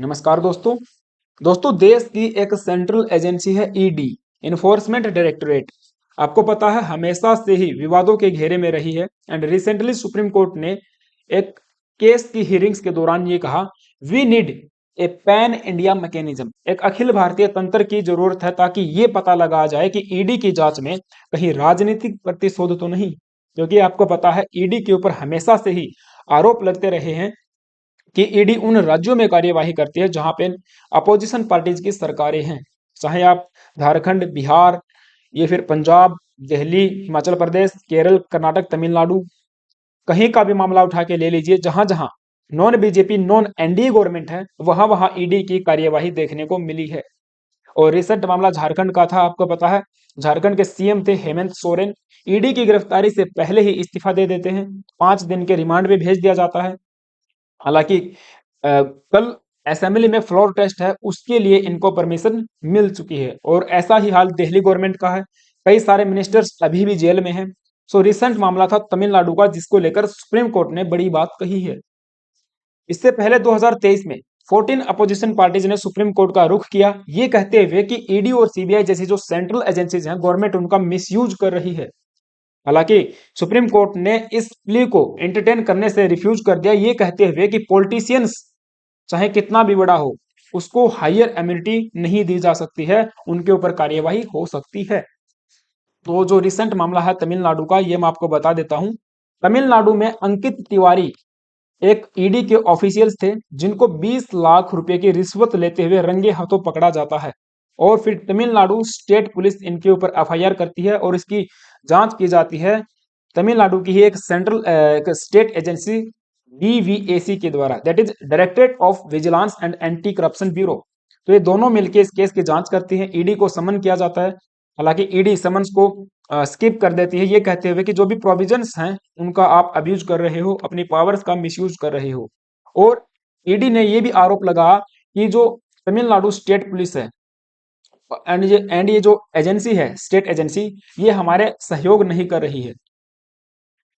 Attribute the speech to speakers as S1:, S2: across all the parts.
S1: नमस्कार दोस्तों। देश की एक सेंट्रल एजेंसी है ईडी, इन्फोर्समेंट डायरेक्टोरेट। आपको पता है हमेशा से ही विवादों के घेरे में रही है एंड रिसेंटली सुप्रीम कोर्ट ने एक केस की हियरिंग्स के दौरान ये कहा, we need a pan India mechanism. एक अखिल भारतीय तंत्र की जरूरत है ताकि ये पता लगाया जाए कि ईडी की जांच में कहीं राजनीतिक प्रतिशोध तो नहीं, क्योंकि आपको पता है ईडी के ऊपर हमेशा से ही आरोप लगते रहे हैं कि ईडी उन राज्यों में कार्यवाही करती है जहां पे अपोजिशन पार्टीज की सरकारें हैं, चाहे आप झारखंड, बिहार, ये फिर पंजाब, दिल्ली, हिमाचल प्रदेश, केरल, कर्नाटक, तमिलनाडु, कहीं का भी मामला उठा के ले लीजिए। जहां जहां non BJP, non NDA government है, वहां वहां ईडी की कार्यवाही देखने को मिली है। और रिसेंट मामला झारखंड का था। आपको पता है झारखंड के सीएम थे हेमंत सोरेन। ईडी की गिरफ्तारी से पहले ही इस्तीफा दे देते हैं, 5 दिन के रिमांड में भेज दिया जाता है। हालांकि कल असेंबली में फ्लोर टेस्ट है, उसके लिए इनको परमिशन मिल चुकी है। और ऐसा ही हाल दिल्ली गवर्नमेंट का है, कई सारे मिनिस्टर्स अभी भी जेल में हैं। सो रिसेंट मामला था तमिलनाडु का, जिसको लेकर सुप्रीम कोर्ट ने बड़ी बात कही है। इससे पहले 2023 में 14 अपोजिशन पार्टीज ने सुप्रीम कोर्ट का रुख किया, ये कहते हुए कि ईडी और सीबीआई जैसी जो सेंट्रल एजेंसीज हैं, गवर्नमेंट उनका मिसयूज कर रही है। हालांकि सुप्रीम कोर्ट ने इस प्ली को एंटरटेन करने से रिफ्यूज कर दिया, ये कहते हुए कि पॉलिटिशियंस चाहे कितना भी बड़ा हो, उसको हायर इम्यूनिटी नहीं दी जा सकती है, उनके ऊपर कार्यवाही हो सकती है। तो जो रिसेंट मामला है तमिलनाडु का, ये मैं आपको बता देता हूं। तमिलनाडु में अंकित तिवारी एक ईडी के ऑफिशियल्स थे, जिनको 20 लाख रुपए की रिश्वत लेते हुए रंगे हाथों पकड़ा जाता है। और फिर तमिलनाडु स्टेट पुलिस इनके ऊपर एफआईआर करती है और इसकी जांच की जाती है तमिलनाडु की ही एक सेंट्रल एक स्टेट एजेंसी डीवीएसी के द्वारा, that is directorate of vigilance and anti corruption bureau. तो ये दोनों मिलकर इस केस की जांच करती हैं। ईडी को समन किया जाता है। हालांकि ईडी समन्स को स्किप कर देती है, ये कहते हुए कि जो भी प्रोविजंस हैं उनका आप अब्यूज कर रहे हो, अपनी पावर्स का मिसयूज कर रहे हो। और ईडी ने ये भी आरोप लगाया कि जो तमिलनाडु स्टेट पुलिस है एंड ये जो एजेंसी है स्टेट एजेंसी, ये हमारे सहयोग नहीं कर रही है।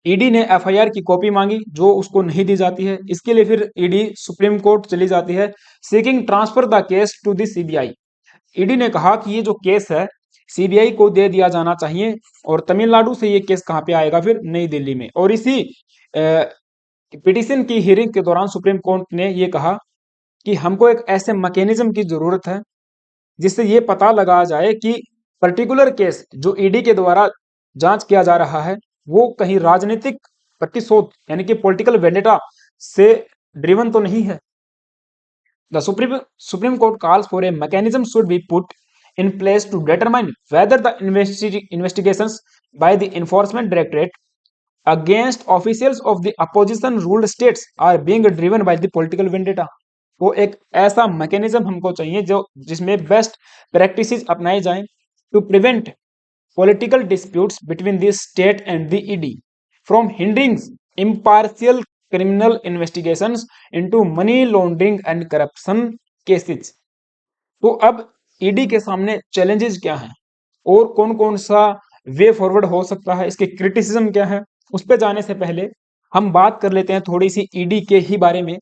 S1: ईडी ने एफआईआर की कॉपी मांगी, जो उसको नहीं दी जाती है। इसके लिए फिर ईडी सुप्रीम कोर्ट चली जाती है, seeking transfer the case to the CBI. ED ने कहा कि ये जो केस है सीबीआई को दे दिया जाना चाहिए, और तमिलनाडु से ये केस कहाँ पे आएगा, फिर नई दिल्ली में। और इसी पिटीशन की हियरिंग के दौरान सुप्रीम कोर्ट ने ये कहा कि हमको एक ऐसे मैकेनिज्म की जरूरत है जिससे ये पता लगाया जाए कि पर्टिकुलर केस जो ईडी के द्वारा जांच किया जा रहा है, वो कहीं राजनीतिक प्रतिशोध यानी कि पॉलिटिकल वेंडेटा से ड्रिवन तो नहीं है। The Supreme Court calls for a mechanism should be put in place to determine whether the investigations by the Enforcement Directorate against officials of the opposition ruled states are being driven by the political vendetta। वो एक ऐसा mechanism हमको चाहिए जो जिसमें best practices अपनाई जाएं to prevent political disputes between the state and the ED from hindering impartial criminal investigations into money laundering and corruption cases। तो अब ईडी के सामने चैलेंजेस क्या हैं और कौन कौन सा वे फॉरवर्ड हो सकता है, इसके क्रिटिसिज्म क्या है, उस पर जाने से पहले हम बात कर लेते हैं थोड़ी सी ईडी के ही बारे में।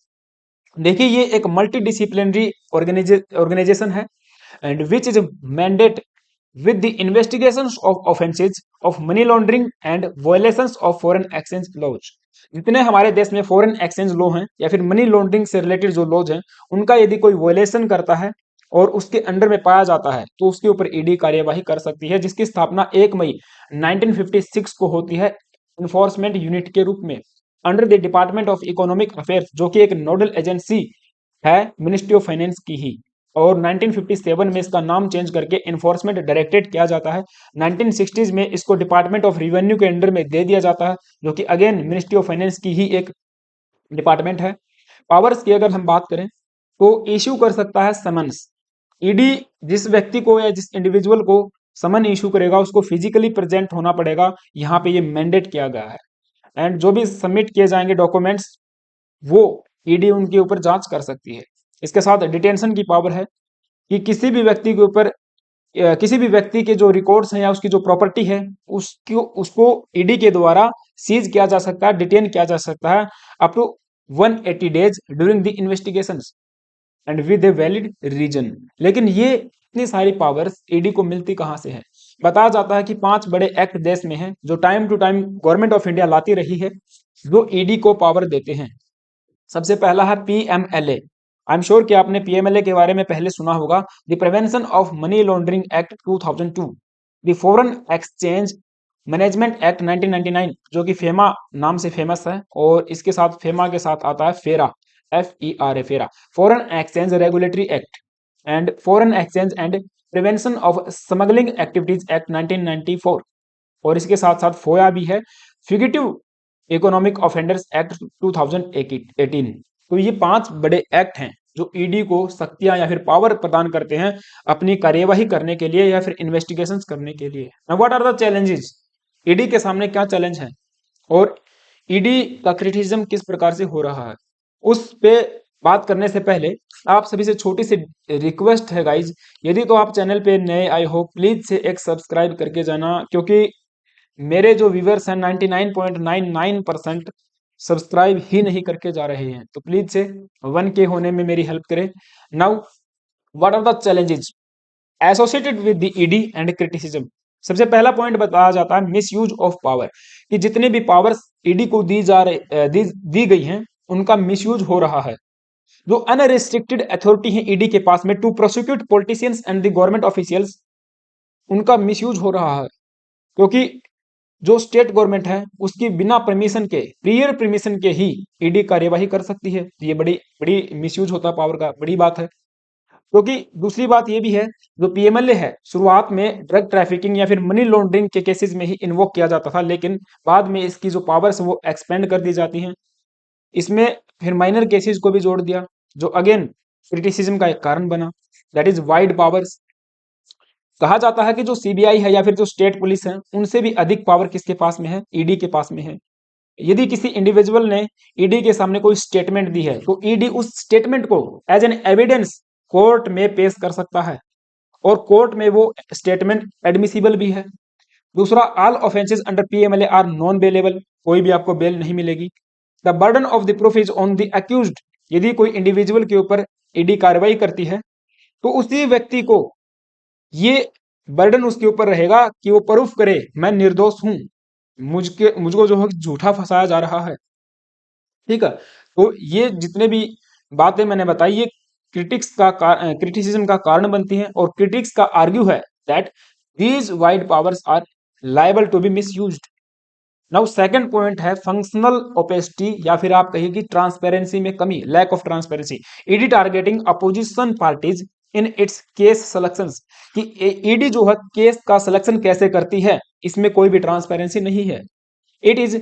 S1: देखिए, ये एक मल्टी डिसिप्लिनरी ऑर्गेनाइजेशन है and which is mandate with the investigations of offenses of money laundering and violations of foreign exchange laws। जितने हमारे देश में फॉरेन एक्सचेंज लॉ हैं या फिर मनी लॉन्ड्रिंग से रिलेटेड जो लॉज हैं, उनका यदि कोई वायलेशन करता है और उसके अंडर में पाया जाता है तो उसके ऊपर ईडी कार्यवाही कर सकती है, जिसकी स्थापना 1 मई 1956 को होती है इन्फोर्समेंट यूनिट के रूप में under the department of economic affairs, जो कि एक नोडल एजेंसी है मिनिस्ट्री ऑफ फाइनेंस की ही। और 1957 में इसका नाम चेंज करके इन्फोर्समेंट डायरेक्टरेट किया जाता है। 1960s में इसको डिपार्टमेंट ऑफ रिवेन्यू के अंडर में दे दिया जाता है, जो कि अगेन मिनिस्ट्री ऑफ फाइनेंस की ही एक डिपार्टमेंट है। पावर्स की अगर हम बात करें तो इश्यू कर सकता है समन्स। ईडी जिस व्यक्ति को या जिस इंडिविजुअल को समन इश्यू करेगा उसको फिजिकली प्रेजेंट होना पड़ेगा, यहाँ पे ये मैंडेट किया गया है। एंड जो भी सबमिट किए जाएंगे डॉक्यूमेंट्स, वो ईडी उनके ऊपर जांच कर सकती है। इसके साथ डिटेंशन की पावर है कि किसी भी व्यक्ति के ऊपर किसी भी व्यक्ति के जो रिकॉर्ड्स हैं या उसकी जो प्रॉपर्टी है उसको ईडी के द्वारा सीज किया जा सकता है, डिटेन किया जा सकता है up to 180 days during the investigations. And with a valid reason. लेकिन ये इतनी सारी पावर्स ईडी को मिलती कहाँ से है? बताया जाता है कि 5 बड़े एक्ट देश में हैं जो time to time government of India लाती रही है, जो ईडी को पावर देते हैं। सबसे पहला है पीएमएलए। आई एम श्योर कि आपने पीएमएलए के बारे में पहले सुना होगा। The prevention of money laundering act 2002, the foreign exchange management act 1999 जो कि फेमा नाम से फेमस है, और इसके साथ फेमा के साथ आता है फेरा, FERA, फेरा, foreign exchange regulatory act, and foreign exchange and prevention of smuggling activities act 1994, और इसके साथ साथ फोया भी है, फ्यूगिटिव इकोनॉमिक ऑफेंडर्स एक्ट 2018। तो ये 5 बड़े एक्ट हैं जो ईडी को शक्तियां या फिर पावर प्रदान करते हैं अपनी कार्यवाही करने के लिए या फिर इन्वेस्टिगेशंस करने के लिए। Now what are the challenges? ED के सामने क्या चैलेंज है और ईडी का क्रिटिसिज्म किस प्रकार से हो रहा है, उस पे बात करने से पहले आप सभी से छोटी सी रिक्वेस्ट है गाइज, यदि तो आप चैनल पे नए आए हो प्लीज से एक सब्सक्राइब करके जाना, क्योंकि मेरे जो व्यूवर्स हैं 99.99% सब्सक्राइब ही नहीं करके जा रहे हैं। तो प्लीज से 1K होने में मेरी हेल्प करें। Now what are the challenges associated with the ED and criticism? सबसे पहला पॉइंट बताया जाता है मिस यूज ऑफ पावर, कि जितने भी पावर्स ईडी को दी गई हैं उनका मिसयूज हो रहा है। जो अनरिस्ट्रिक्टेड अथॉरिटी है ईडी के पास में to prosecute politicians and the government officials, उनका मिसयूज हो रहा है, क्योंकि जो स्टेट गवर्नमेंट है उसकी बिना परमिशन के, प्रियर परमिशन के ही ईडी कार्यवाही कर सकती है। ये बड़ी बड़ी मिसयूज होता है पावर का, बड़ी बात है। क्योंकि दूसरी बात ये भी है, जो पीएमएलए है शुरुआत में ड्रग ट्रैफिकिंग या फिर मनी लॉन्ड्रिंग के केसेस में ही इन्वोक किया जाता था, लेकिन बाद में इसकी जो पावर्स वो एक्सपेंड कर दी जाती हैं। इसमें फिर माइनर केसेस को भी जोड़ दिया, जो अगेन क्रिटिसिज्म का एक कारण बना, दैट इज वाइड पावर्स। कहा जाता है कि जो सीबीआई है या फिर जो स्टेट पुलिस है उनसे भी अधिक पावर किसके पास में है? ईडी के पास में है। यदि किसी इंडिविजुअल ने ईडी के सामने कोई स्टेटमेंट दी है तो ईडी उस स्टेटमेंट को एज एन एविडेंस कोर्ट में पेश कर सकता है, और कोर्ट में वो स्टेटमेंट एडमिसिबल भी है। दूसरा, all offences under PMLA are non bailable, कोई भी आपको बेल नहीं मिलेगी। The burden of the proof is on the accused, यदि कोई इंडिविजुअल के ऊपर ईडी कार्रवाई करती है तो उसी व्यक्ति को ये बर्डन उसके ऊपर रहेगा कि वो प्रूफ करे मैं निर्दोष हूं, मुझको जो है झूठा फंसाया जा रहा है। ठीक है, तो ये जितने भी बातें मैंने बताई ये क्रिटिसिज्म का कारण बनती हैं, और क्रिटिक्स का आर्ग्यू है that these wide powers are liable to be misused. Now second point है फंक्शनल ओपेसिटी, या फिर आप कहिए कि ट्रांसपेरेंसी में कमी, lack of transparency. ED targeting opposition parties in its case selections, कि ईडी जो है केस का सिलेक्शन कैसे करती है, इसमें कोई भी ट्रांसपेरेंसी नहीं है। It is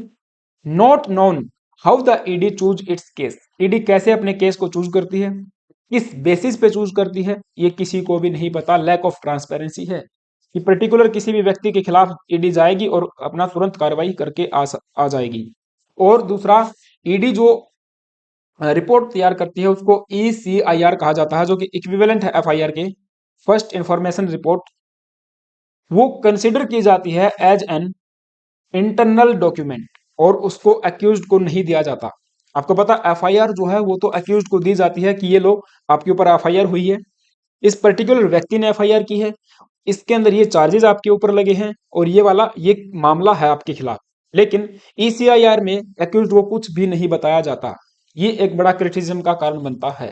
S1: not known how the ED choose it's case, ED कैसे अपने केस को चूज करती है, किस बेसिस पे चूज करती है, ये किसी को भी नहीं पता। लैक ऑफ ट्रांसपेरेंसी है कि पर्टिकुलर किसी भी व्यक्ति के खिलाफ ईडी जाएगी और अपना तुरंत कार्रवाई करके आ जाएगी। और दूसरा, ईडी जो रिपोर्ट तैयार करती है उसको ECIR कहा जाता है, जो कि इक्विवेलेंट है FIR के, फर्स्ट इंफॉर्मेशन रिपोर्ट। वो कंसिडर की जाती है एज एन इंटरनल डॉक्यूमेंट, और उसको अक्यूज्ड को नहीं दिया जाता। आपको पता FIR जो है वो तो अक्यूज्ड को दी जाती है कि ये लो आपके ऊपर FIR हुई है, इस पर्टिकुलर व्यक्ति ने FIR की है, इसके अंदर ये चार्जेस आपके ऊपर लगे हैं और ये वाला ये मामला है आपके खिलाफ। लेकिन ECIR में अक्यूज्ड को कुछ भी नहीं बताया जाता, ये एक बड़ा क्रिटिसिज्म का कारण बनता है।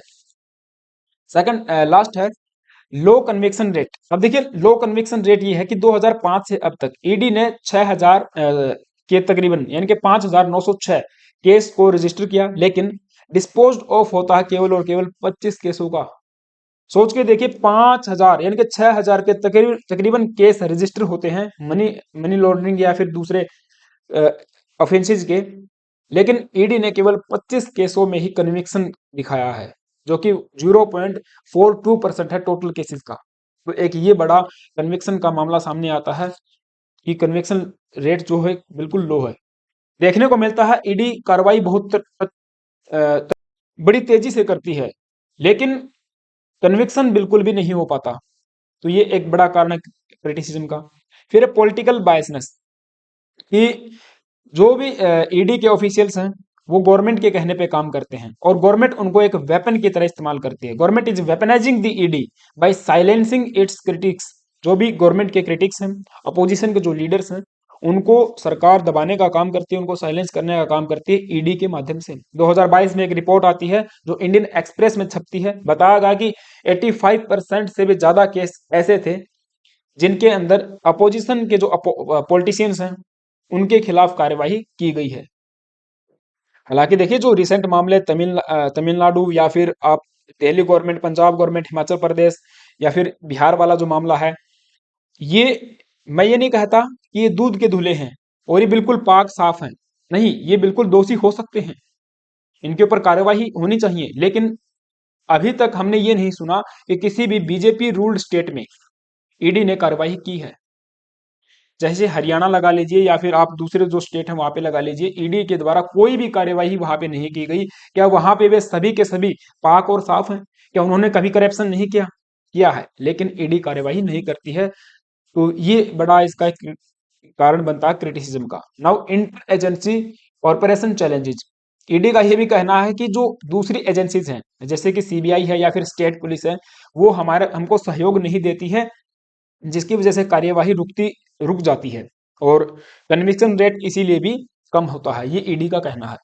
S1: सेकंड लास्ट है लो कन्विक्शन रेट। अब देखिए लो कन्विक्शन रेट ये है कि 2005 से अब तक ईडी ने 6000 के तकरीबन यानी कि 5906 केस को रजिस्टर किया, लेकिन डिस्पोज ऑफ होता है केवल और केवल 25 केसों का। सोच के देखिए 5000 यानी कि 6000 के तकरीबन केस रजिस्टर होते हैं मनी लॉन्ड्रिंग या फिर दूसरे ऑफेंसेस के, लेकिन ईडी ने केवल 25 केसों में ही कन्विक्शन दिखाया है, जो कि 0.42% है टोटल केसेस का। तो एक ये बड़ा कन्विक्शन का मामला सामने आता है कि कन्विक्शन रेट जो है बिल्कुल लो है। देखने को मिलता है ईडी कार्रवाई बहुत बड़ी तेजी से करती है, लेकिन कन्विक्शन बिल्कुल भी नहीं हो पाता। तो ये एक बड़ा कारण है क्रिटिसिज्म का। फिर है पॉलिटिकल बायसनेस, कि जो भी ईडी के ऑफिशियल्स हैं वो गवर्नमेंट के कहने पे काम करते हैं और गवर्नमेंट उनको एक वेपन की तरह इस्तेमाल करती है। Government is weaponising the ED by silencing its critics. जो भी गवर्नमेंट के क्रिटिक्स हैं, अपोजिशन के जो लीडर्स हैं, उनको सरकार दबाने का काम करती है, उनको साइलेंस करने का काम करती है ईडी के माध्यम से। 2022 में एक रिपोर्ट आती है जो इंडियन एक्सप्रेस में छपती है, बताया गया कि 85% से भी ज्यादा केस ऐसे थे जिनके अंदर अपोजिशन के जो पॉलिटिशियंस हैं उनके खिलाफ कार्यवाही की गई है। हालांकि देखिए जो रिसेंट मामले तमिलनाडु या फिर आप दिल्ली गवर्नमेंट, पंजाब गवर्नमेंट, हिमाचल प्रदेश या फिर बिहार वाला जो मामला है, ये मैं ये नहीं कहता कि ये दूध के धुले हैं और ये बिल्कुल पाक साफ हैं। नहीं, ये बिल्कुल दोषी हो सकते हैं, इनके ऊपर कार्यवाही होनी चाहिए, लेकिन अभी तक हमने ये नहीं सुना कि किसी भी बीजेपी रूल्ड स्टेट में ईडी ने कार्यवाही की है। जैसे हरियाणा लगा लीजिए या फिर आप दूसरे जो स्टेट हैं वहां पे लगा लीजिए, ईडी के द्वारा कोई भी कार्यवाही वहां पे नहीं की गई। क्या वहां पे वे सभी के सभी पाक और साफ हैं? क्या उन्होंने कभी करप्शन नहीं किया? किया है, लेकिन ईडी कार्यवाही नहीं करती है। तो ये बड़ा इसका एक कारण बनता है क्रिटिसिज्म का। Now inter agency corporation challenges. ED का ये भी कहना है कि जो दूसरी एजेंसीज हैं जैसे कि सीबीआई है या फिर स्टेट पुलिस है, वो हमारे हमको सहयोग नहीं देती है, जिसकी वजह से कार्यवाही रुक जाती है और कन्विक्शन रेट इसीलिए भी कम होता है, ये ईडी का कहना है।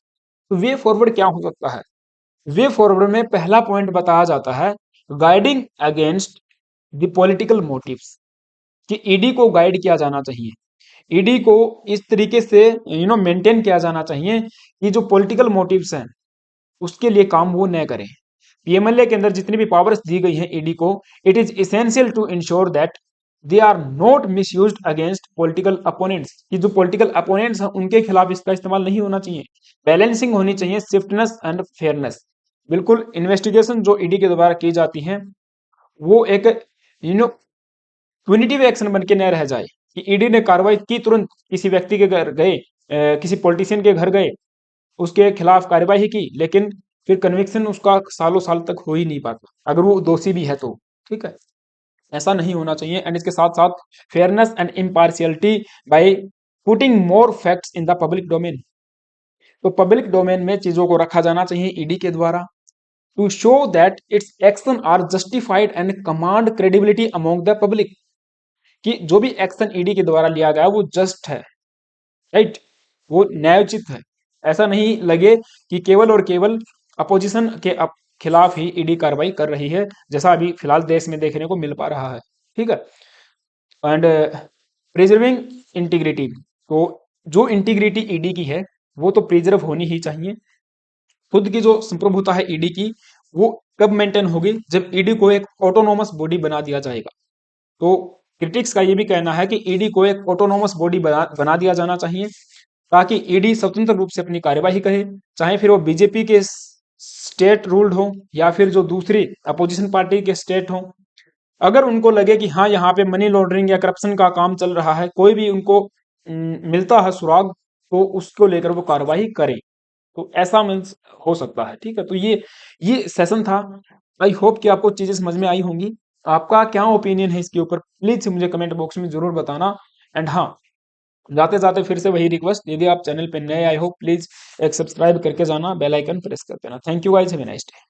S1: तो वे फॉरवर्ड क्या हो सकता है? वे फॉरवर्ड में पहला पॉइंट बताया जाता है guiding against the political motives, कि ईडी को गाइड किया जाना चाहिए, ईडी को इस तरीके से मेंटेन किया जाना चाहिए कि जो पॉलिटिकल मोटिव्स हैं उसके लिए काम वो न करें। पीएमएलए के अंदर जितनी भी पावर्स दी गई हैं ईडी को, it is essential to ensure that they are not misused against political opponents, कि जो पॉलिटिकल अपोनेंट्स हैं उनके खिलाफ इसका इस्तेमाल नहीं होना चाहिए। बैलेंसिंग होनी चाहिए स्विफ्टनेस एंड फेयरनेस। बिल्कुल इन्वेस्टिगेशन जो ईडी के द्वारा की जाती है वो एक प्यूनिटिव एक्शन बन के न रह जाए कि ईडी ने कार्रवाई की, तुरंत किसी व्यक्ति के घर गए, किसी पॉलिटिशियन के घर गए, उसके खिलाफ कार्यवाही की, लेकिन फिर कन्विक्शन उसका सालों साल तक हो ही नहीं पाता अगर वो दोषी भी है तो। ठीक है, ऐसा नहीं होना चाहिए। एंड इसके साथ साथ fairness and impartiality by putting more facts in the public domain. तो पब्लिक डोमेन में चीजों को रखा जाना चाहिए ईडी के द्वारा, to show that its action are justified and command credibility among the public, कि जो भी एक्शन ईडी के द्वारा लिया गया वो जस्ट है, राइट, वो न्यायोचित है। ऐसा नहीं लगे कि केवल और केवल अपोजिशन के खिलाफ ही ईडी कार्रवाई कर रही है, जैसा अभी फिलहाल देश में देखने को मिल पा रहा है। ठीक है, एंड प्रिजर्विंग इंटीग्रिटी। तो जो इंटीग्रिटी ईडी की है वो तो प्रिजर्व होनी ही चाहिए। खुद की जो संप्रभुता है ईडी की, वो कब मेंटेन होगी? जब ईडी को एक ऑटोनोमस बॉडी बना दिया जाएगा। तो क्रिटिक्स का ये भी कहना है कि ईडी को एक ऑटोनोमस बॉडी बना दिया जाना चाहिए ताकि ईडी स्वतंत्र रूप से अपनी कार्यवाही करे, चाहे फिर वो बीजेपी के स्टेट रूल्ड हो या फिर जो दूसरी अपोजिशन पार्टी के स्टेट हो। अगर उनको लगे कि हाँ यहाँ पे मनी लॉन्ड्रिंग या करप्शन का काम चल रहा है, कोई भी उनको मिलता है सुराग, तो उसको लेकर वो कार्रवाई करें। तो ऐसा मीन्स हो सकता है। ठीक है, तो ये सेशन था। आई होप कि आपको चीजें समझ में आई होंगी। आपका क्या ओपिनियन है इसके ऊपर, प्लीज मुझे कमेंट बॉक्स में जरूर बताना। एंड हाँ, जाते जाते फिर से वही रिक्वेस्ट, यदि आप चैनल पे नए आए हो प्लीज एक सब्सक्राइब करके जाना, बेल आइकन प्रेस कर देना। Thank you guys, have a nice day.